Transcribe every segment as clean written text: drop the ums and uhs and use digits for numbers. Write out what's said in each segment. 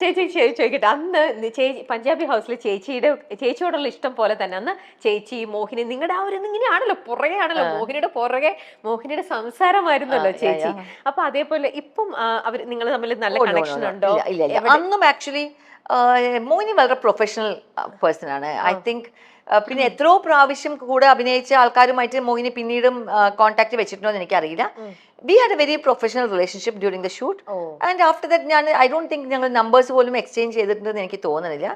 ചേച്ചി ചോദിക്കട്ടെ, അന്ന് ചേച്ചി പഞ്ചാബി ഹൗസിൽ ചേച്ചിയോടുള്ള ഇഷ്ടം പോലെ തന്നെ അന്ന് ചേച്ചി മോഹിനി നിങ്ങളുടെ ആ ഒരു ഇങ്ങനെയാണല്ലോ, പുറകെയാണല്ലോ, മോഹിനിയുടെ പുറകെ മോഹിനിയുടെ സംസാരമായിരുന്നല്ലോ ചേച്ചി. അപ്പൊ അതേപോലെ ഇപ്പം അവർ നിങ്ങൾ തമ്മിൽ നല്ല കണക്ഷൻ ഉണ്ടോ? അന്നും ആക്ച്വലി മോഹിനി വളരെ പ്രൊഫഷണൽ പേഴ്സൺ ആണ്. ഐ തിങ്ക് പിന്നെ എത്രയോ പ്രാവശ്യം കൂടെ അഭിനയിച്ച ആൾക്കാരുമായിട്ട് മോഹിനി പിന്നീടും കോൺടാക്ട് വെച്ചിട്ടുണ്ടോ എന്ന് എനിക്കറിയില്ല. We had a very professional relationship during the shoot. And after that, I don't think ഞങ്ങൾ നമ്പേഴ്സ് പോലും എക്സ്ചേഞ്ച് ചെയ്തിട്ടുണ്ടെന്ന് എനിക്ക് തോന്നുന്നില്ല.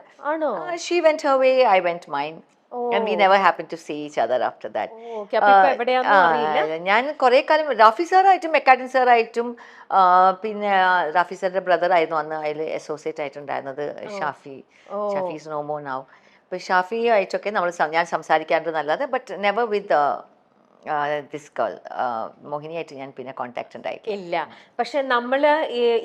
She went her way, I went mine. And we never happened to see each other after that. ഞാൻ കുറെ കാലം Rafi സാറായിട്ടും macadam സാറായിട്ടും പിന്നെ റാഫി സാറിന്റെ ബ്രദർ ആയിരുന്നു അന്ന് അതിൽ അസോസിയേറ്റ് ആയിട്ടുണ്ടായിരുന്നത് ഷാഫീസ് നോ മോർ നൗ. അപ്പൊ ഷാഫി ആയിട്ടൊക്കെ ഞാൻ സംസാരിക്കാറുണ്ട് നല്ലത്, but never with this girl മോഹിനിയായിട്ട് ഞാൻ പിന്നെ കോൺടാക്ട് ഇല്ല. പക്ഷെ നമ്മള്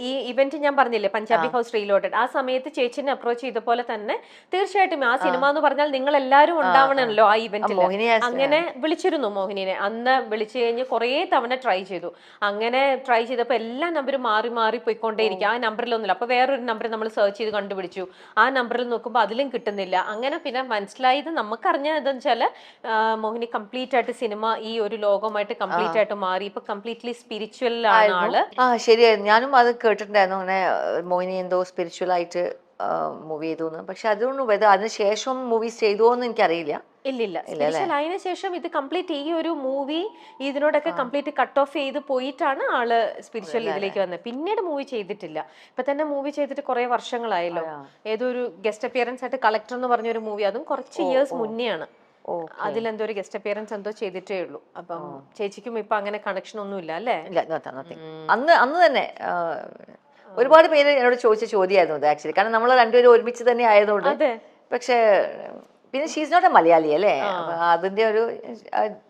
ഈ ഇവന്റ് ഞാൻ പറഞ്ഞില്ലേ പഞ്ചാബി ഹൗസ് റീലോഡഡ്, ആ സമയത്ത് ചേച്ചിനെ അപ്രോച്ച് ചെയ്ത പോലെ തന്നെ തീർച്ചയായിട്ടും ആ സിനിമ എന്ന് പറഞ്ഞാൽ നിങ്ങൾ എല്ലാവരും ഉണ്ടാവണമല്ലോ ആ ഇവന്റിൽ. അങ്ങനെ വിളിച്ചിരുന്നു മോഹിനിനെ. അന്ന് വിളിച്ചു കഴിഞ്ഞ് കുറെ തവണ ട്രൈ ചെയ്തു. അങ്ങനെ ട്രൈ ചെയ്തപ്പോ എല്ലാ നമ്പറും മാറി മാറി പോയിക്കൊണ്ടേയിരിക്കും. ആ നമ്പറിലൊന്നുമില്ല. അപ്പൊ വേറൊരു നമ്പർ നമ്മൾ സെർച്ച് ചെയ്ത് കണ്ടുപിടിച്ചു. ആ നമ്പറിൽ നോക്കുമ്പോൾ അതിലും കിട്ടുന്നില്ല. അങ്ങനെ പിന്നെ മനസ്സിലായത്, നമുക്കറിഞ്ഞതെന്ന് വെച്ചാല് മോഹിനി കംപ്ലീറ്റ് ആയിട്ട് സിനിമ ഈ ഒരു ലോകമായിട്ട് കംപ്ലീറ്റ് ആയിട്ട് മാറി. ഇപ്പൊ കംപ്ലീറ്റ്ലി സ്പിരിച്വൽ ആണ് ആള്. ശരിയായിരുന്നു. ഞാനും അത് കേട്ടിട്ടുണ്ടായിരുന്നു, അങ്ങനെ മോഹിനി എന്തോ സ്പിരിച്വൽ ആയിട്ട് മൂവി ചെയ്തു. പക്ഷെ അതുകൊണ്ട് അതിനുശേഷം മൂവീസ് ചെയ്തുവോ എന്ന് എനിക്കറിയില്ല. ഇല്ലില്ല, സ്പെഷ്യൽ അതിന് ശേഷം ഇത് കംപ്ലീറ്റ് ഈ ഒരു മൂവി ഇതിനോടൊക്കെ കംപ്ലീറ്റ് കട്ട് ഓഫ് ചെയ്ത് പോയിട്ടാണ് ആള് സ്പിരിച്വൽ ഇതിലേക്ക് വന്നത്. പിന്നീട് മൂവി ചെയ്തിട്ടില്ല. ഇപ്പൊ തന്നെ മൂവി ചെയ്തിട്ട് കുറെ വർഷങ്ങളായല്ലോ. ഏതൊരു ഗസ്റ്റ് അപ്പിയറൻസ് ആയിട്ട് കളക്ടർ എന്ന് പറഞ്ഞൊരു മൂവി, അതും കുറച്ച് ഇയേഴ്സ് മുന്നെയാണ്. അതിലെന്തോ ഒരു ഗസ്റ്റ് അപ്പിയറൻസ് എന്തോ ചെയ്തിട്ടേ ഉള്ളൂ. അപ്പം ചേച്ചിക്കും ഇപ്പൊ അങ്ങനെ കണക്ഷൻ ഒന്നും ഇല്ല അല്ലേ? അന്ന് തന്നെ ഒരുപാട് പേര് എന്നോട് ചോദിച്ച ചോദ്യമായിരുന്നു ആക്ച്വലി. കാരണം നമ്മൾ രണ്ടുപേരും ഒരുമിച്ച് തന്നെ ആയതുകൊണ്ട്. പക്ഷേ പിന്നെ ഷീസ് നോട്ട് എ മലയാളി അല്ലേ, അതിന്റെ ഒരു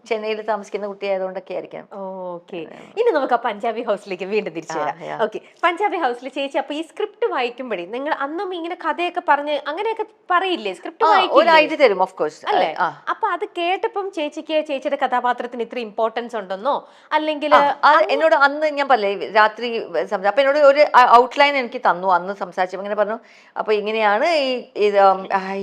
ചെന്നൈയിൽ താമസിക്കുന്ന കുട്ടിയായതുകൊണ്ടൊക്കെ ആയിരിക്കാം. ഓക്കെ, ഇനി നമുക്ക് ആ പഞ്ചാബി ഹൗസിലേക്ക് വീണ്ടും തിരിച്ചു വരാം. ഓക്കെ, പഞ്ചാബി ഹൗസിൽ ചേച്ചി അപ്പൊ ഈ സ്ക്രിപ്റ്റ് വായിക്കുമ്പോഴേ നിങ്ങൾ അന്നും ഇങ്ങനെ കഥയൊക്കെ പറഞ്ഞ് അങ്ങനെയൊക്കെ പറയില്ലേ? സ്ക്രിപ്റ്റ് തരും ഓഫ് കോഴ്സ് അല്ലേ? അപ്പൊ അത് കേട്ടപ്പം ചേച്ചിക്ക് ചേച്ചിയുടെ കഥാപാത്രത്തിന് ഇത്ര ഇമ്പോർട്ടൻസ് ഉണ്ടെന്നോ? അല്ലെങ്കിൽ എന്നോട് അന്ന് ഞാൻ പറഞ്ഞേ രാത്രി അപ്പൊ എന്നോട് ഒരു ഔട്ട്ലൈൻ എനിക്ക് തന്നു അന്ന് സംസാരിച്ചപ്പോ. ഇങ്ങനെ പറഞ്ഞു, അപ്പൊ ഇങ്ങനെയാണ് ഈ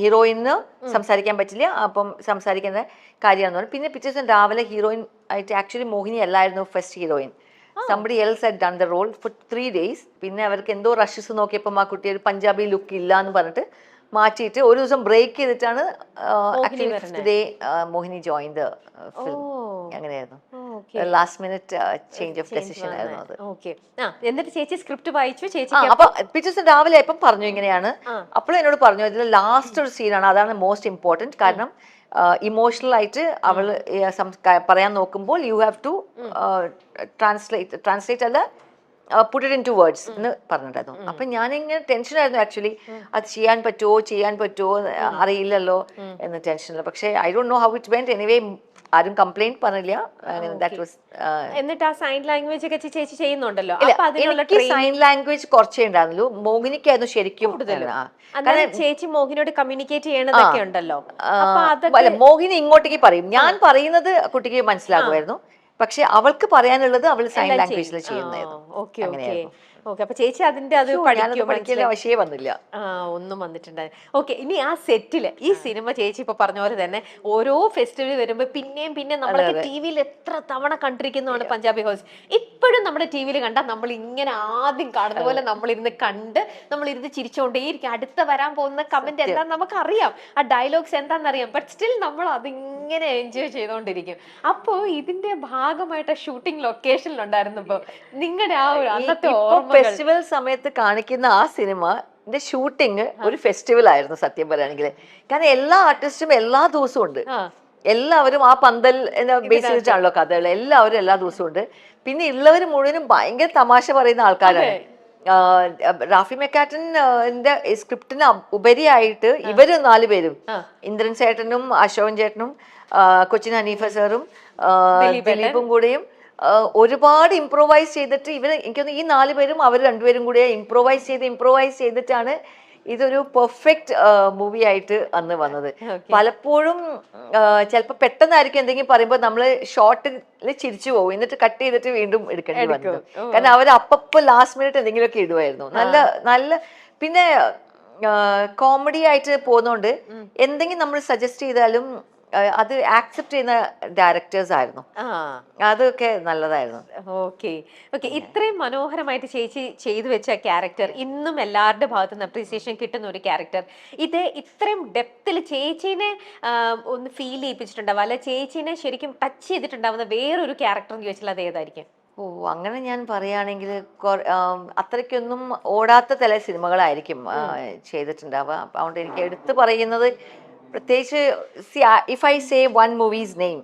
ഹീറോയിന് സംസാരിക്കാൻ പറ്റില്ല, അപ്പം സംസാരിക്കുന്ന കാര്യമാണെന്ന് പറഞ്ഞു. പിന്നെ പിറ്റേ ദിവസം രാവിലെ ഹീറോയിൻ ആയിട്ട് ആക്ച്വലി മോഹിനി അല്ലായിരുന്നു first heroine. Somebody else had done the role for 3 days. പിന്നെ അവർക്ക് എന്തോ റഷസ് നോക്കിയപ്പോൾ ആ കുട്ടി ഒരു പഞ്ചാബി ലുക്ക് ഇല്ല എന്ന് പറഞ്ഞിട്ട് മാറ്റിയിട്ട് ഒരു ദിവസം ബ്രേക്ക് ചെയ്തിട്ടാണ് മോഹിനി ജോയിൻ ദ ഫിലിം. അങ്ങനെയായിരുന്നു, last minute change of decision ആയിരുന്നു അത്. എന്നിട്ട് ചേച്ചി സ്ക്രിപ്റ്റ് വായിച്ചു. ചേച്ചി അപ്പൊ പിറ്റേ ദിവസം രാവിലെ എപ്പം പറഞ്ഞു ഇങ്ങനെയാണ്. അപ്പോഴും എന്നോട് പറഞ്ഞു ഇതിൽ ലാസ്റ്റ് ഒരു സീനാണ്, അതാണ് മോസ്റ്റ് ഇമ്പോർട്ടൻറ്റ്. കാരണം ഇമോഷണൽ ആയിട്ട് അവൾ പറയാൻ നോക്കുമ്പോൾ യു ഹാവ് ടു ട്രാൻസ്ലേറ്റ് അല്ല put it in two words എന്ന് പറഞ്ഞിട്ടായിരുന്നു. അപ്പൊ ഞാനിങ്ങനെ ടെൻഷനായിരുന്നു ആക്ച്വലി, അത് ചെയ്യാൻ പറ്റുമോ അറിയില്ലല്ലോ എന്ന് ടെൻഷനില്ല. പക്ഷേ I don't know how it went. Anyway ആരും കംപ്ലൈന്റ് പറഞ്ഞില്ല. എന്നിട്ട് ആ സൈൻ ലാംഗ്വേജ് ഒക്കെ ചേച്ചി ചെയ്യുന്നുണ്ടല്ലോ. എനിക്ക് സൈൻ ലാംഗ്വേജ് കുറച്ചേ ഉണ്ടായിരുന്നുള്ളൂ. മോഹിനിക്കായിരുന്നു ശരിക്കും. ചേച്ചി മോഹിനിയോട് കമ്മ്യൂണിക്കേറ്റ് ചെയ്യണതൊക്കെ ഉണ്ടല്ലോ. മോഹിനി ഇങ്ങോട്ടേക്ക് പറയും, ഞാൻ പറയുന്നത് കുട്ടിക്ക് മനസ്സിലാകുമായിരുന്നു. പക്ഷെ അവൾക്ക് പറയാനുള്ളത് അവൾ സൈൻ ലാംഗ്വേജിൽ ചെയ്യുന്നതായിരുന്നു. ഓക്കെ, അപ്പൊ ചേച്ചി അതിന്റെ അത് പഠിക്കാൻ വന്നില്ല, ഒന്നും വന്നിട്ടുണ്ടായി. ഓക്കെ, ഇനി ആ സെറ്റില് ഈ സിനിമ ചേച്ചി ഇപ്പൊ പറഞ്ഞ പോലെ തന്നെ ഓരോ ഫെസ്റ്റിവൽ വരുമ്പോ പിന്നെ നമ്മളൊക്കെ ടി വിയിൽ എത്ര തവണ കണ്ടിരിക്കുന്നതാണ് പഞ്ചാബി ഹൗസ്. ഇപ്പോഴും നമ്മുടെ ടി വിയിൽ കണ്ടാൽ നമ്മൾ ഇങ്ങനെ ആദ്യം കാണുന്ന പോലെ നമ്മളിരുന്ന് കണ്ട് നമ്മളിരുന്ന് ചിരിച്ചോണ്ടേയിരിക്കും. അടുത്ത വരാൻ പോകുന്ന കമന്റ് എന്താന്ന് നമുക്കറിയാം, ആ ഡയലോഗ്സ് എന്താണെന്നറിയാം. ബട്ട് സ്റ്റിൽ നമ്മൾ അതിങ്ങനെ എൻജോയ് ചെയ്തോണ്ടിരിക്കും. അപ്പോ ഇതിന്റെ ഭാഗമായിട്ട് ഷൂട്ടിംഗ് ലൊക്കേഷനിലുണ്ടായിരുന്നപ്പോ നിങ്ങളുടെ ആ ഒരു അന്നത്തെ ഓർമ്മ ഫെസ്റ്റിവൽ സമയത്ത് കാണിക്കുന്ന ആ സിനിമ ഷൂട്ടിങ് ഒരു ഫെസ്റ്റിവൽ ആയിരുന്നു സത്യം പറയുകയാണെങ്കിൽ. കാരണം എല്ലാ ആർട്ടിസ്റ്റും എല്ലാ ദിവസവും ഉണ്ട്, എല്ലാവരും ആ പന്തൽ ബേസ് ചെയ്തിട്ടാണല്ലോ കഥകൾ. എല്ലാവരും എല്ലാ ദിവസവും ഉണ്ട്. പിന്നെ ഉള്ളവർ മുഴുവനും ഭയങ്കര തമാശ പറയുന്ന ആൾക്കാരാണ്. റാഫി മെക്കാറ്റന്റെ സ്ക്രിപ്റ്റിന് ഉപരിയായിട്ട് ഇവര് 4 പേരും, ഇന്ദ്രൻ ചേട്ടനും അശോകൻ ചേട്ടനും കൊച്ചിൻ ഹനീഫ സാറും ദിലീപും കൂടെയും ഒരുപാട് ഇംപ്രൂവൈസ് ചെയ്തിട്ട് എനിക്കൊന്ന് ഈ 4 പേരും അവർ 2 പേരും കൂടെ ഇംപ്രൂവൈസ് ചെയ്തിട്ടാണ് ഇതൊരു പെർഫെക്റ്റ് മൂവി ആയിട്ട് അന്ന് വന്നത്. പലപ്പോഴും ചിലപ്പോൾ പെട്ടെന്നായിരിക്കും എന്തെങ്കിലും പറയുമ്പോൾ നമ്മൾ ഷോർട്ടിൽ ചിരിച്ചു പോകും, എന്നിട്ട് കട്ട് ചെയ്തിട്ട് വീണ്ടും എടുക്കേണ്ടി വന്നത്. കാരണം അവർ അപ്പപ്പോൾ ലാസ്റ്റ് മിനിറ്റ് എന്തെങ്കിലുമൊക്കെ ഇടുമായിരുന്നു. നല്ല പിന്നെ കോമഡി ആയിട്ട് പോകുന്നോണ്ട് എന്തെങ്കിലും നമ്മൾ സജസ്റ്റ് ചെയ്താലും അത് ആക്സെപ്റ്റ് ചെയ്യുന്ന ഡയറക്ടേഴ്സ് ആയിരുന്നു. അതൊക്കെ നല്ലതായിരുന്നു. Okay okay. ഇത്രയും മനോഹരമായിട്ട് ചേച്ചി ചെയ്തു വെച്ച ക്യാരക്ടർ ഇന്നും എല്ലാവരുടെ ഭാഗത്തു നിന്ന് അപ്രീസിയേഷൻ കിട്ടുന്ന ഒരു ക്യാരക്ടർ, ഇത് ഇത്രയും ഡെപ്തിൽ ചേച്ചീനെ ഒന്ന് ഫീൽ ചെയ്യിപ്പിച്ചിട്ടുണ്ടാവും, അല്ലെ ചേച്ചീനെ ശരിക്കും ടച്ച് ചെയ്തിട്ടുണ്ടാവുന്ന വേറൊരു ക്യാരക്ടർ എന്ന് ചോദിച്ചാൽ അത് ഏതായിരിക്കും? അങ്ങനെ ഞാൻ പറയുകയാണെങ്കിൽ അത്രയ്ക്കൊന്നും ഓടാത്ത ചില സിനിമകളായിരിക്കും ചെയ്തിട്ടുണ്ടാവുക. അതുകൊണ്ട് എനിക്ക് എടുത്തു പറയുന്നത് പ്രത്യേകിച്ച് if I say one movies name,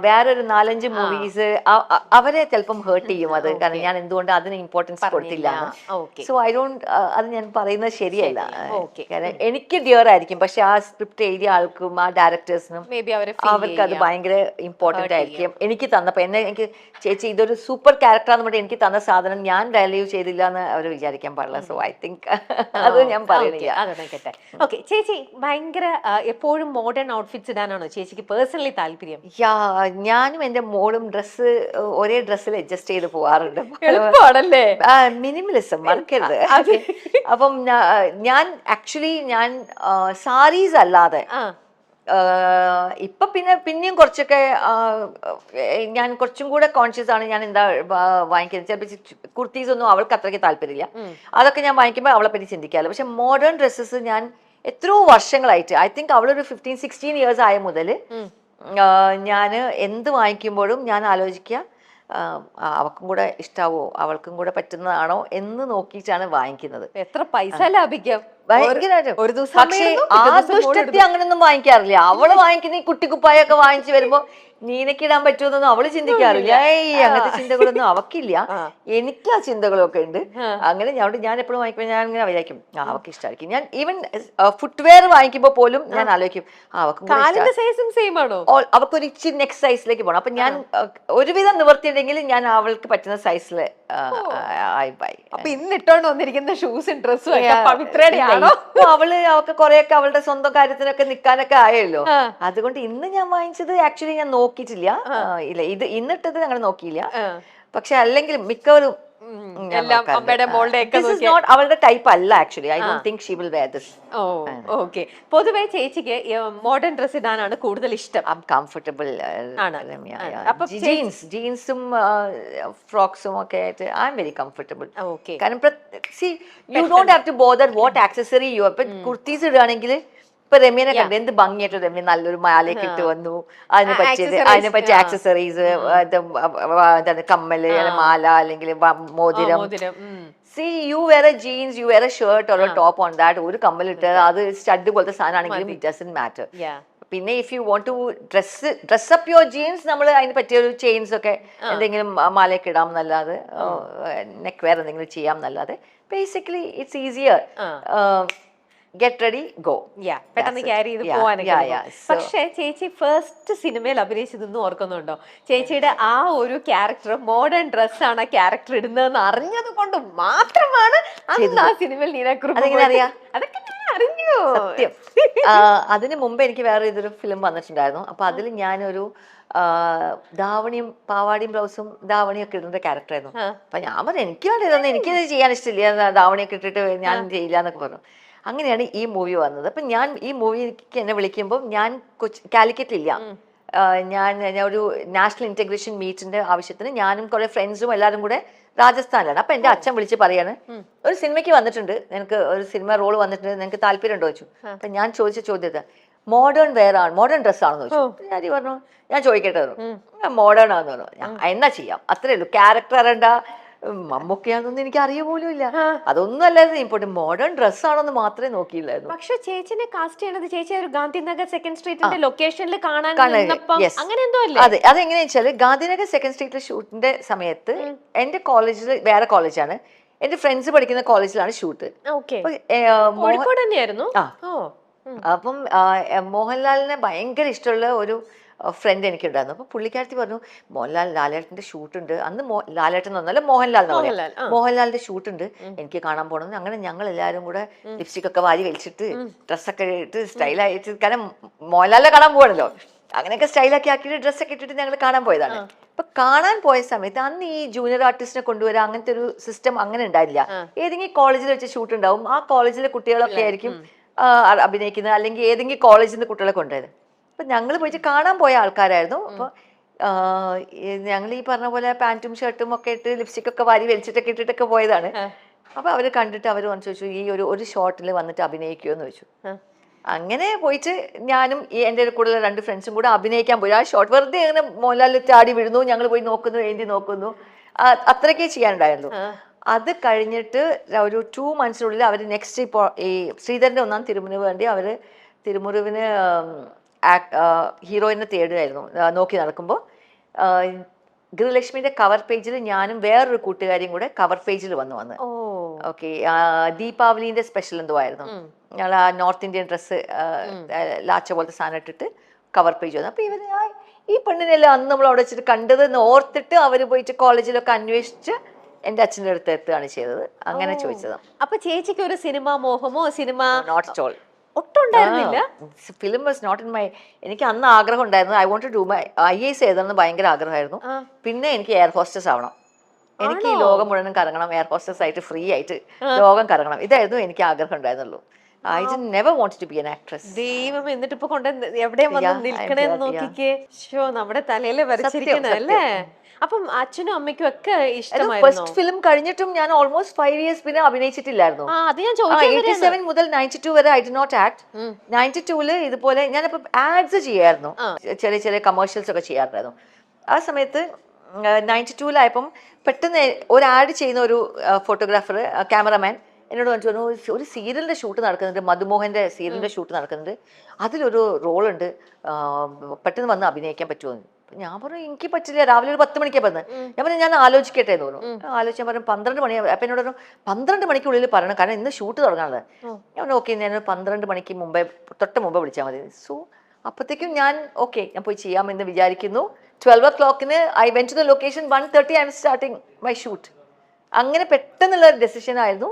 വേറൊരു 4-5 മൂവീസ് അവരെ ചിലപ്പം ഹേർട്ട് ചെയ്യും അത്, കാരണം ഞാൻ എന്തുകൊണ്ട് അതിന് ഇമ്പോർട്ടൻസ് കൊടുത്തില്ല. സോ ഐ ഡോണ്ട്, അത് ഞാൻ പറയുന്നത് ശരിയല്ല. കാരണം എനിക്ക് ഡിയർ ആയിരിക്കും, പക്ഷെ ആ സ്ക്രിപ്റ്റ് എഴുതിയ ആൾക്കും ആ ഡയറക്ടേഴ്സിനും അവർക്ക് അത് ഭയങ്കര ഇമ്പോർട്ടന്റ് ആയിരിക്കും. എനിക്ക് തന്നപ്പോ എനിക്ക് ചേച്ചി ഇതൊരു സൂപ്പർ ക്യാരക്ടറാന്ന് പറഞ്ഞിട്ട് എനിക്ക് തന്ന സാധനം ഞാൻ വാല്യൂ ചെയ്തില്ല എന്ന് അവർ വിചാരിക്കാൻ പാടില്ല. സോ ഐ തിങ്ക് അത് ഞാൻ പറയുന്നില്ല. ഓക്കെ. ചേച്ചി ഭയങ്കര എപ്പോഴും മോഡേൺ ഔട്ട്ഫിറ്റ്സ് ഇടാനാണോ ചേച്ചിക്ക് പേഴ്സണലി താല്പര്യം? ഞാനും എന്റെ മോളും ഡ്രസ്സ് ഒരേ ഡ്രസ്സിൽ അഡ്ജസ്റ്റ് ചെയ്ത് പോവാറുണ്ട്. മിനിമലിസം മറക്കരുത്. അപ്പം ഞാൻ ആക്ച്വലി ഞാൻ സാരീസ് അല്ലാതെ ഇപ്പൊ പിന്നെയും കുറച്ചൊക്കെ ഞാൻ കുറച്ചും കൂടെ കോൺഷ്യസ് ആണ്. ഞാൻ എന്താ വാങ്ങിക്കുന്നത്, ചിലപ്പോൾ കുർത്തീസ് ഒന്നും അവൾക്ക് അത്രയ്ക്ക് താല്പര്യമില്ല, അതൊക്കെ ഞാൻ വാങ്ങിക്കുമ്പോൾ അവളെ പറ്റി ചിന്തിക്കാറില്ല. പക്ഷെ മോഡേൺ ഡ്രസ്സസ് ഞാൻ എത്രയോ വർഷങ്ങളായിട്ട്, ഐ തിങ്ക് അവളൊരു 15-16 ഇയേഴ്സ് ആയ മുതൽ ഞാൻ എന്ത് വാങ്ങിക്കുമ്പോഴും ഞാൻ ആലോചിക്കുക അവൾക്കും കൂടെ ഇഷ്ടാവോ, അവൾക്കും കൂടെ പറ്റുന്നതാണോ എന്ന് നോക്കിയിട്ടാണ് വാങ്ങിക്കുന്നത്. എത്ര പൈസ ലാഭിക്കാം ഒരു ദിവസം. പക്ഷേ ആ ദുഷ്ടത്തി അങ്ങനൊന്നും വാങ്ങിക്കാറില്ല. അവള് വാങ്ങിക്കുന്ന ഈ കുട്ടിക്കുപ്പായൊക്കെ വാങ്ങിച്ചു വരുമ്പോ നീനക്കിടാൻ പറ്റുമെന്നൊന്നും അവള് ചിന്തിക്കാറില്ല. അങ്ങനത്തെ ചിന്തകളൊന്നും അവക്കില്ല. എനിക്ക് ആ ചിന്തകളൊക്കെ ഉണ്ട്. അങ്ങനെ ഞാൻ എപ്പോഴും വാങ്ങിക്കുമ്പോൾ ഞാൻ ഇങ്ങനെ വിചാരിക്കും അവൾക്ക് ഇഷ്ടമായിരിക്കും. ഞാൻ ഈവൻ ഫുട്വെയർ വാങ്ങിക്കുമ്പോ പോലും ഞാൻ ആലോചിക്കും അവൾക്കൊരു ഇച്ചിരി നെക്സ്റ്റ് സൈസിലേക്ക് പോകണം. അപ്പൊ ഞാൻ ഒരുവിധം നിവർത്തിയുണ്ടെങ്കിൽ ഞാൻ അവൾക്ക് പറ്റുന്ന സൈസിൽ ആയി ബൈ. അപ്പൊ ഇന്ന് ഇട്ടോണ്ട് വന്നിരിക്കുന്ന ഷൂസും ഡ്രസ്സും അവൾക്ക് കുറെയൊക്കെ അവളുടെ സ്വന്തം കാര്യത്തിനൊക്കെ നിൽക്കാനൊക്കെ ആയല്ലോ. അതുകൊണ്ട് ഇന്ന് ഞാൻ വാങ്ങിച്ചത് ആക്ച്വലി ഞാൻ നോക്കിയിട്ടില്ല. ഇല്ല, ഇത് ഇന്നിട്ടത് ഞങ്ങൾ നോക്കിയില്ല. പക്ഷെ അല്ലെങ്കിൽ മിക്കവരും അവളുടെ ടൈപ്പ് അല്ല actually. I don't think she will wear this. Okay. പൊതുവേ ചേച്ചിക്ക് മോഡേൺ ഡ്രസ് ഇടാനാണ് കൂടുതൽ ഇഷ്ടം? ഐ ആം കംഫർട്ടബിൾ ആണ്. ജീൻസും ഫ്രോക്സും ഒക്കെ ആയിട്ട് ഐ ആം വെരി കംഫർട്ടബിൾ. കാരണം see you don't have to bother what accessory you. ഇപ്പൊ കുർത്തീസ് ഇടുകയാണെങ്കിൽ ഇപ്പൊ രമ്യനെ കണ്ടു എന്ത് ഭംഗിയായിട്ട് രമ്യ നല്ലൊരു മാലയൊക്കെ ഇട്ട് വന്നു. അതിനെ പറ്റിയ ആക്സസറീസ്, എന്താണ് കമ്മല്, മാല, അല്ലെങ്കിൽ മോതിരം. See, you wear a jeans, you wear a shirt or a top on that. ഒരു കമ്മലിട്ട് അത് സ്റ്റഡ് പോലത്തെ സാധനമാണെങ്കിലും it doesn't matter. പിന്നെ if you want to dress up your jeans, നമ്മൾ അതിന് പറ്റിയൊരു ചെയിൻസ് ഒക്കെ എന്തെങ്കിലും മാലയൊക്കെ ഇടാം എന്നല്ലാതെ, നെക്ക് വെയർ എന്തെങ്കിലും ചെയ്യാം എന്നല്ലാതെ, basically it's easier. Get ready, go. പെട്ടെന്ന് ക്യാരി ചെയ്ത് പോവാനൊക്കെ. പക്ഷെ ചേച്ചി ഫസ്റ്റ് സിനിമയിൽ അഭിനയിച്ചതൊന്നും ഓർക്കുന്നുണ്ടോ? ചേച്ചിയുടെ ആ ഒരു ക്യാരക്ടർ മോഡേൺ ഡ്രസ്സാണ് ആ ക്യാരക്ടർ ഇടുന്നതെന്ന് അറിഞ്ഞത് കൊണ്ട് മാത്രമാണ് അന്ന് ആ സിനിമയിൽ നീനാക്കുറുപ്പ് അതൊക്കെ അറിഞ്ഞു. സത്യം. അതിന് മുമ്പ് എനിക്ക് വേറെ ഇതൊരു ഫിലിം വന്നിട്ടുണ്ടായിരുന്നു. അപ്പൊ അതിൽ ഞാനൊരു ധാവണിയും പാവാടിയും ബ്ലൗസും ധാവണിയും ഒക്കെ ഇടുന്ന ക്യാരക്ടറായിരുന്നു. അപ്പൊ ഞാൻ പറഞ്ഞു എനിക്ക് വേണ്ടി എനിക്കിത് ചെയ്യാൻ ഇഷ്ടമില്ല, ധാവണിയൊക്കെ ഇട്ടിട്ട് ഞാൻ ചെയ്യില്ല എന്നൊക്കെ പറഞ്ഞു. അങ്ങനെയാണ് ഈ മൂവി വന്നത്. അപ്പം ഞാൻ ഈ മൂവിക്ക് എന്നെ വിളിക്കുമ്പോൾ ഞാൻ കാലിക്കറ്റിലില്ല, ഞാൻ ഒരു നാഷണൽ ഇന്റഗ്രേഷൻ മീറ്റിന്റെ ആവശ്യത്തിന് ഞാനും കുറെ ഫ്രണ്ട്സും എല്ലാവരും കൂടെ രാജസ്ഥാനിലാണ്. അപ്പൊ എന്റെ അച്ഛൻ വിളിച്ച് പറയാണ് ഒരു സിനിമയ്ക്ക് വന്നിട്ടുണ്ട്, നിനക്ക് ഒരു സിനിമ റോൾ വന്നിട്ടുണ്ട്, നിനക്ക് താല്പര്യം ഉണ്ടോ ചോദിച്ചു. അപ്പൊ ഞാൻ ചോദിച്ച ചോദ്യത്തെ മോഡേൺ വെയർ ആണ്, മോഡേൺ ഡ്രസ് ആണെന്ന് ചോദിച്ചു. ഞാൻ പറഞ്ഞു ഞാൻ ചോദിക്കട്ടെ, മോഡേൺ ആണെന്ന് പറഞ്ഞു. എന്നാ ചെയ്യാം, അത്രേ ഉള്ളൂ. ക്യാരക്ടർ അറിയണ്ട, മമ്മൂക്കയാണെന്നൊന്നും എനിക്ക് അറിയ പോലും ഇല്ല, അതൊന്നും അല്ലായിരുന്നു ഇമ്പോർട്ടന്റ്. മോഡേൺ ഡ്രസ് ആണെന്ന് മാത്രമേ നോക്കിയില്ലായിരുന്നു. പക്ഷെ ചേച്ചിനെ കാസ്റ്റ് ചെയ്യണത് ചേച്ചി ഒരു ഗാന്ധിനഗർ സെക്കൻഡ് സ്ട്രീറ്റിന്റെ ലൊക്കേഷനിൽ കാണാൻ. അതെ, അതെങ്ങനെയാ വെച്ചാല് ഗാന്ധിനഗർ സെക്കൻഡ് സ്ട്രീറ്റിലെ ഷൂട്ടിന്റെ സമയത്ത് എന്റെ കോളേജിൽ വേറെ കോളേജാണ്, എന്റെ ഫ്രണ്ട്സ് പഠിക്കുന്ന കോളേജിലാണ് ഷൂട്ട്. അപ്പം മോഹൻലാലിനെ ഭയങ്കര ഇഷ്ടമുള്ള ഒരു ഫ്രണ്ട് എനിക്കുണ്ടായിരുന്നു. അപ്പൊ പുള്ളിക്കാരത്തി പറഞ്ഞു ലാലേട്ടന്റെ ഷൂട്ടുണ്ട്. അന്ന് ലാലേട്ടൻ എന്നല്ല മോഹൻലാൽ എന്ന് പറയാം, മോഹൻലാലിന്റെ ഷൂട്ടുണ്ട്, എനിക്ക് കാണാൻ പോകണം. അങ്ങനെ ഞങ്ങൾ എല്ലാവരും കൂടെ ലിപ്സ്റ്റിക് ഒക്കെ വാരി വലിച്ചിട്ട് ഡ്രസ്സൊക്കെ ഇട്ട് സ്റ്റൈലായിട്ട്, കാരണം മോഹൻലാലിനെ കാണാൻ പോവാണല്ലോ, അങ്ങനെയൊക്കെ സ്റ്റൈലൊക്കെ ആക്കിയിട്ട് ഡ്രസ്സൊക്കെ ഇട്ടിട്ട് ഞങ്ങൾ കാണാൻ പോയതാണ്. അപ്പൊ കാണാൻ പോയ സമയത്ത് അന്ന് ഈ ജൂനിയർ ആർട്ടിസ്റ്റിനെ കൊണ്ടുവരാൻ അങ്ങനത്തെ ഒരു സിസ്റ്റം അങ്ങനെ ഉണ്ടായില്ല. ഏതെങ്കിലും കോളേജിൽ വെച്ച് ഷൂട്ട് ഉണ്ടാവും, ആ കോളേജിലെ കുട്ടികളൊക്കെ ആയിരിക്കും അഭിനയിക്കുന്നത്, അല്ലെങ്കിൽ ഏതെങ്കിലും കോളേജിൽ നിന്ന് കുട്ടികളെ കൊണ്ടുവരുന്നത്. അപ്പൊ ഞങ്ങൾ പോയിട്ട് കാണാൻ പോയ ആൾക്കാരായിരുന്നു. അപ്പൊ ഞങ്ങൾ ഈ പറഞ്ഞ പോലെ പാന്റും ഷർട്ടും ഒക്കെ ഇട്ട് ലിപ്സ്റ്റിക് ഒക്കെ വാരി വലിച്ചിട്ടൊക്കെ ഇട്ടിട്ടൊക്കെ പോയതാണ്. അപ്പൊ അവര് കണ്ടിട്ട് അവര് ചോദിച്ചു ഈ ഒരു ഷോട്ടിൽ വന്നിട്ട് അഭിനയിക്കുമോ എന്ന് ചോദിച്ചു. അങ്ങനെ പോയിട്ട് ഞാനും എൻ്റെ കൂടെ 2 ഫ്രണ്ട്സും കൂടെ അഭിനയിക്കാൻ പോയി. ആ ഷോട്ട് വെറുതെ അങ്ങനെ മോഹൻലാലിൽ ചാടി വീഴുന്നു, ഞങ്ങൾ പോയി നോക്കുന്നു, എഴുതി നോക്കുന്നു, അത്രയ്ക്കേ ചെയ്യാനുണ്ടായിരുന്നു. അത് കഴിഞ്ഞിട്ട് ഒരു 2 months അവർ നെക്സ്റ്റ് ഇപ്പോൾ ഈ ശ്രീധരൻ്റെ 1ാം തിരുമുറിവ് വേണ്ടി അവർ തിരുമുറിവിന് ഹീറോയിനെ തേടുകയായിരുന്നു. നോക്കി നടക്കുമ്പോൾ ഗൃഹലക്ഷ്മിയുടെ കവർ പേജിൽ ഞാനും വേറൊരു കൂട്ടുകാരിയും കൂടെ കവർ പേജിൽ വന്ന് ഓക്കെ ദീപാവലിന്റെ സ്പെഷ്യൽ എന്തോ ആയിരുന്നു. ഞങ്ങൾ ആ നോർത്ത് ഇന്ത്യൻ ഡ്രസ്സ് ലാച്ച പോലത്തെ സാധനം ഇട്ടിട്ട് കവർ പേജ് വന്നു. അപ്പൊ ഇവര് ഈ പെണ്ണിനെല്ലാം അന്ന് നമ്മൾ അവിടെ വെച്ചിട്ട് കണ്ടതെന്ന് ഓർത്തിട്ട് അവര് പോയിട്ട് കോളേജിലൊക്കെ അന്വേഷിച്ച് എന്റെ അച്ഛൻ്റെ അടുത്ത് എത്തുകയാണ് ചെയ്തത്. അങ്ങനെ ചോദിച്ചത്. അപ്പൊ ചേച്ചിക്ക് ഒരു സിനിമ മോഹമോ സിനിമ നോട്ട് അറ്റ് ഓൾ ഒട്ടും ഉണ്ടായിരുന്നില്ല? Film was not in my. എനിക്ക് അന്ന് ആഗ്രഹം ഉണ്ടായിരുന്നു, I want to do my IAS എഴുതണമെന്ന് ഭയങ്കര ആഗ്രഹമായിരുന്നു. പിന്നെ എനിക്ക് എയർ ഹോസ്റ്റസ് ആവണം, എനിക്ക് ഈ ലോകം മുഴുവൻ കറങ്ങണം, എയർ ഹോസ്റ്റസ് ആയിട്ട് ഫ്രീ ആയിട്ട് ലോകം കറങ്ങണം, ഇതായിരുന്നു എനിക്ക് ആഗ്രഹം ഉണ്ടായിരുന്നുള്ളൂ. I just never wanted to be an actress. ദൈവം, എന്നിട്ട് ഇപ്പൊ കൊണ്ട് എവിടെയും വന്ന് നിൽക്കണേന്ന് നോക്കിക്കേ. ഷോ നമ്മുടെ തലയില് വരച്ചിരിക്കുന്നതല്ലേ. അപ്പം അച്ഛനും അമ്മയ്ക്കും ഒക്കെ ഇഷ്ടമായിരുന്നു. ഫസ്റ്റ് ഫിലിം കഴിഞ്ഞിട്ടും ഞാൻ ഓൾമോസ്റ്റ് 5 years പിന്നെ അഭിനയിച്ചിട്ടില്ലായിരുന്നു. 87 മുതൽ 92 വരെ ഐ ഡി നോട്ട് ആക്ട്. 92 ഇതുപോലെ ഞാനിപ്പോ ആഡ്സ് ചെയ്യായിരുന്നു, ചെറിയ ചെറിയ കമേഴ്ഷ്യൽസ് ഒക്കെ ചെയ്യാറുണ്ടായിരുന്നു. ആ സമയത്ത് 92 പെട്ടെന്ന് ഒരു ആഡ് ചെയ്യുന്ന ഒരു ഫോട്ടോഗ്രാഫർ ക്യാമറമാൻ എന്നോട് പറഞ്ഞു, ഒരു സീരിയലിന്റെ ഷൂട്ട് നടക്കുന്നുണ്ട്, മധുമോഹന്റെ സീരിയലിന്റെ ഷൂട്ട് നടക്കുന്നുണ്ട്, അതിലൊരു റോളുണ്ട്, പെട്ടെന്ന് വന്ന് അഭിനയിക്കാൻ പറ്റുമോ? ഞാൻ പറഞ്ഞു എനിക്ക് പറ്റില്ല, രാവിലെ ഒരു 10 മണിക്കാണ് പറഞ്ഞത്. ഞാൻ പറഞ്ഞു ഞാൻ ആലോചിക്കട്ടെ എന്ന് പറഞ്ഞു. ആലോചിക്കാൻ പറഞ്ഞു 12 മണി. അപ്പൊ എന്നോട് പറഞ്ഞു 12 മണിക്കുള്ളിൽ പറയണം, കാരണം ഇന്ന് ഷൂട്ട് തുടങ്ങാനുള്ളത്. ഞാൻ പറഞ്ഞു ഓക്കെ, ഞാൻ 12 മണിക്ക് മുമ്പേ തൊട്ട് മുമ്പേ വിളിച്ചാൽ മതി. സോ അപ്പോഴത്തേക്കും ഞാൻ ഓക്കെ ഞാൻ പോയി ചെയ്യാമെന്ന് വിചാരിക്കുന്നു. 12 o'clock I went to the location. 1:30 I'm starting my shoot. അങ്ങനെ പെട്ടെന്നുള്ള ഡെസിഷൻ ആയിരുന്നു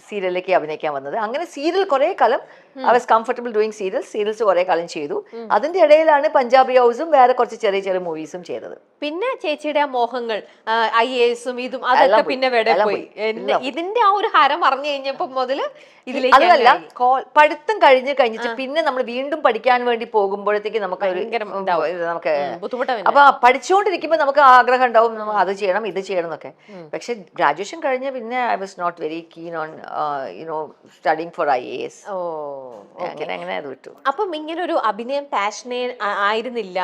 സീരിയലിലേക്ക് അഭിനയിക്കാൻ വന്നത്. അങ്ങനെ സീരിയൽ കുറെ കാലം I was comfortable doing serials കുറെ കാലം ചെയ്തു. അതിന്റെ ഇടയിലാണ് പഞ്ചാബി ഹൗസും വേറെ കുറച്ച് ചെറിയ ചെറിയ മൂവീസും ചെയ്തത്. പിന്നെ ചേച്ചിയുടെ ആ മോഹങ്ങൾ IAS ഇതും അതൊക്കെ പിന്നെ പോയി. ഇതിന്റെ ആ ഒരു ഹരം അറിഞ്ഞു കഴിഞ്ഞപ്പോ മുതല് അതല്ല, പഠിത്തം കഴിഞ്ഞിട്ട് പിന്നെ നമ്മൾ വീണ്ടും പഠിക്കാൻ വേണ്ടി പോകുമ്പോഴത്തേക്ക് നമുക്ക് അപ്പൊ പഠിച്ചുകൊണ്ടിരിക്കുമ്പോ നമുക്ക് ആഗ്രഹം ഉണ്ടാവും അത് ചെയ്യണം ഇത് ചെയ്യണം എന്നൊക്കെ. പക്ഷെ ഗ്രാജുവേഷൻ കഴിഞ്ഞ പിന്നെ I was not very keen on studying for IAS. അങ്ങനെ അത് വിട്ടു. അപ്പം ഇങ്ങനെ ഒരു അഭിനയം പാഷനേ ആയിരുന്നില്ല,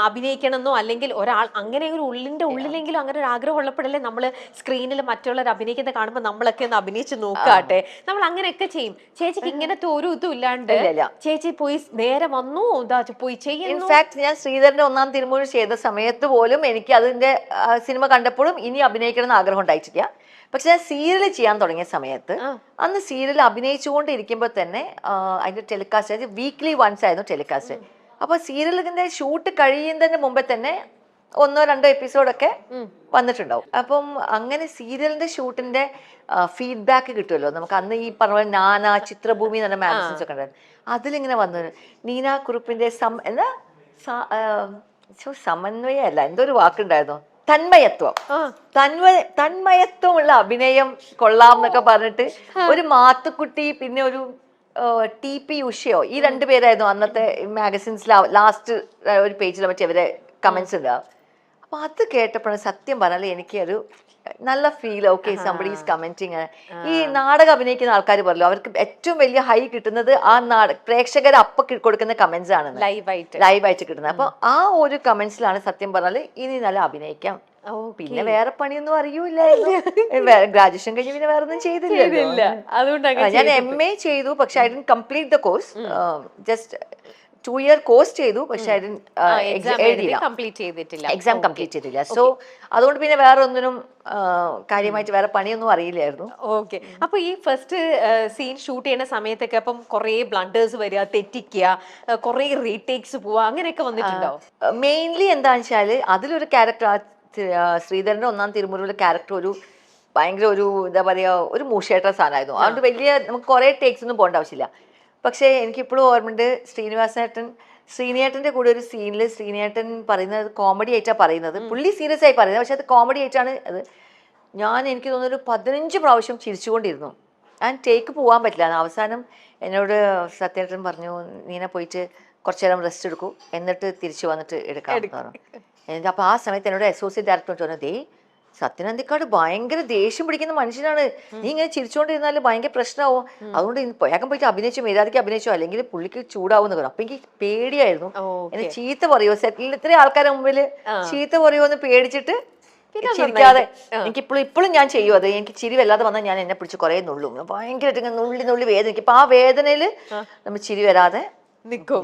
അഭിനയിക്കണമെന്നോ അല്ലെങ്കിൽ ഒരാൾ അങ്ങനെ ഒരു ഉള്ളിലെങ്കിലും അങ്ങനെ ഒരു ആഗ്രഹം ഉള്ളപ്പോഴല്ലേ നമ്മള് സ്ക്രീനിൽ മറ്റുള്ളവർ അഭിനയിക്കുന്നത് കാണുമ്പോൾ നമ്മളൊക്കെ ഒന്ന് അഭിനയിച്ച് നോക്കാട്ടെ, നമ്മൾ അങ്ങനെയൊക്കെ ചെയ്യും. ചേച്ചിക്ക് ഇങ്ങനത്തെ ഒരു ഇതും ഇല്ലാണ്ട് ചേച്ചി പോയി നേരെ വന്നു പോയി ചെയ്യുന്നു. ഇൻഫാക്ട് ഞാൻ ശ്രീധരന്റെ 1ാം തിരുമുറി ചെയ്ത സമയത്ത് പോലും എനിക്ക് അതിന്റെ സിനിമ കണ്ടപ്പോഴും ഇനി അഭിനയിക്കണം എന്ന് ആഗ്രഹം ഉണ്ടായിട്ടില്ല. പക്ഷെ ഞാൻ സീരിയൽ ചെയ്യാൻ തുടങ്ങിയ സമയത്ത് അന്ന് സീരിയൽ അഭിനയിച്ചുകൊണ്ടിരിക്കുമ്പോൾ തന്നെ അതിന്റെ ടെലികാസ്റ്റ് വീക്ക്ലി വൺസ് ആയിരുന്നു ടെലികാസ്റ്റ്. അപ്പൊ സീരിയലിന്റെ ഷൂട്ട് കഴിയുന്നതിന് മുമ്പേ തന്നെ 1 or 2 എപ്പിസോഡൊക്കെ വന്നിട്ടുണ്ടാവും. അപ്പം അങ്ങനെ സീരിയലിന്റെ ഷൂട്ടിന്റെ ഫീഡ്ബാക്ക് കിട്ടുമല്ലോ നമുക്ക്. അന്ന് ഈ പറഞ്ഞ നാനാ ചിത്രഭൂമി എന്ന് പറഞ്ഞ മാഗസിൻസ് ഒക്കെ ഉണ്ടായിരുന്നു. അതിലിങ്ങനെ വന്നു നീന കുറുപ്പിന്റെ സമന്വയമല്ല എന്തോ ഒരു വാക്കുണ്ടായിരുന്നു, തന്മയത്വമുള്ള അഭിനയം കൊള്ളാം എന്നൊക്കെ പറഞ്ഞിട്ട് ഒരു മാത്തുക്കുട്ടി പിന്നെ ഒരു TP ഉഷയോ ഈ 2 പേരായിരുന്നു അന്നത്തെ മാഗസിൻസിൽ ലാസ്റ്റ് ഒരു പേജിൽ മറ്റേ അവരെ കമന്റ്സ് ഉണ്ടാവും. അപ്പൊ അത് കേട്ടപ്പോഴാണ് സത്യം പറഞ്ഞാൽ എനിക്ക് ഒരു നല്ല feel. Okay somebody is commenting. ഈ നാടകം അഭിനയിക്കുന്ന ആൾക്കാർ പറയല്ലോ അവർക്ക് ഏറ്റവും വലിയ ഹൈ കിട്ടുന്നത് ആ പ്രേക്ഷകർ അപ്പൊ കൊടുക്കുന്ന കമന്റ്സ് ആണ്, ലൈവായിട്ട് കിട്ടുന്നത്. അപ്പൊ ആ ഒരു കമന്റ്സിലാണ് സത്യം പറഞ്ഞാല് ഇനി നല്ല അഭിനയിക്കാം. പിന്നെ വേറെ പണിയൊന്നും അറിയൂലായിരുന്നു. ഗ്രാജുവേഷൻ കഴിഞ്ഞ് പിന്നെ വേറെ ഒന്നും ചെയ്തില്ല. ഞാൻ MA ചെയ്തു, പക്ഷെ I didn't complete the course. Just 2 year course ചെയ്തു, പക്ഷെ എക്സാം കംപ്ലീറ്റ് ചെയ്തില്ല. സോ അതുകൊണ്ട് പിന്നെ വേറെ ഒന്നിനും കാര്യമായിട്ട് വേറെ പണിയൊന്നും അറിയില്ലായിരുന്നു. ഓക്കെ. അപ്പൊ ഈ ഫസ്റ്റ് സീൻ ഷൂട്ട് ചെയ്യുന്ന സമയത്തൊക്കെ അപ്പം കുറെ ബ്ലണ്ടേഴ്സ് വരിക, തെറ്റിക്കുക, കുറെ റീടേക്സ് പോവുക, അങ്ങനെയൊക്കെ വന്നിട്ടുണ്ടോ? മെയിൻലി എന്താണെന്ന് വെച്ചാല് അതിലൊരു ക്യാരക്ടർ ശ്രീധരന്റെ 1ാം തിരുമുറിയിലെ ക്യാരക്ടർ ഒരു ഭയങ്കര ഒരു എന്താ പറയാ ഒരു മൂഷേട്ട സാധനമായിരുന്നു. അതുകൊണ്ട് വലിയ നമുക്ക് കുറെ ടേക്സ് ഒന്നും പോകേണ്ട ആവശ്യമില്ല. പക്ഷേ എനിക്കിപ്പോഴും ഓർമ്മയുണ്ട് ശ്രീനിവാസേട്ടൻ ശ്രീനേട്ടന്റെ കൂടെ ഒരു സീനിൽ ശ്രീനേട്ടൻ പറയുന്നത് കോമഡി ആയിട്ടാണ് പറയുന്നത്, പുള്ളി സീരിയസ് ആയി പറയുന്നത്, പക്ഷെ അത് കോമഡി ആയിട്ടാണ് അത്. എനിക്ക് തോന്നുന്നു ഒരു 15 പ്രാവശ്യം ചിരിച്ചുകൊണ്ടിരുന്നു. ടേക്ക് പോകാൻ പറ്റില്ല. അവസാനം എന്നോട് സത്യേട്ടൻ പറഞ്ഞു, നീന പോയിട്ട് കുറച്ചു നേരം റെസ്റ്റ് എടുക്കൂ, എന്നിട്ട് തിരിച്ചു വന്നിട്ട് എടുക്കാം പറഞ്ഞു. അപ്പോൾ ആ സമയത്ത് എന്നോട് അസോസിയേറ്റ് ഡയറക്ടർ പറഞ്ഞു, സത്യൻ അന്തിക്കാട് ഭയങ്കര ദേഷ്യം പിടിക്കുന്ന മനുഷ്യനാണ്, നീ ഇങ്ങനെ ചിരിച്ചുകൊണ്ടിരുന്നാൽ ഭയങ്കര പ്രശ്നമാവും, അതുകൊണ്ട് വേഗം പോയിട്ട് അഭിനയിച്ചു, മേധാതിക്ക് അഭിനയിച്ചു, അല്ലെങ്കിൽ പുള്ളിക്ക് ചൂടാവും എന്ന് പറഞ്ഞു. അപ്പൊ എനിക്ക് പേടിയായിരുന്നു, എന്നെ ചീത്ത പറയുമോ, സെറ്റിൽ ഇത്രയും ആൾക്കാരുടെ മുമ്പിൽ ചീത്ത പറയുമോ എന്ന് പേടിച്ചിട്ട് ചിരിക്കാതെ ഇപ്പോഴും ഞാൻ ചെയ്യും അത്. എനിക്ക് ചിരി വല്ലാതെ വന്നാൽ ഞാൻ എന്നെ പിടിച്ച് കുറെ നുള്ളും, ഭയങ്കരമായിട്ട് നുള്ളി വേദന. അപ്പൊ ആ വേദനയിൽ നമ്മൾ ചിരി വരാതെ നിൽക്കും.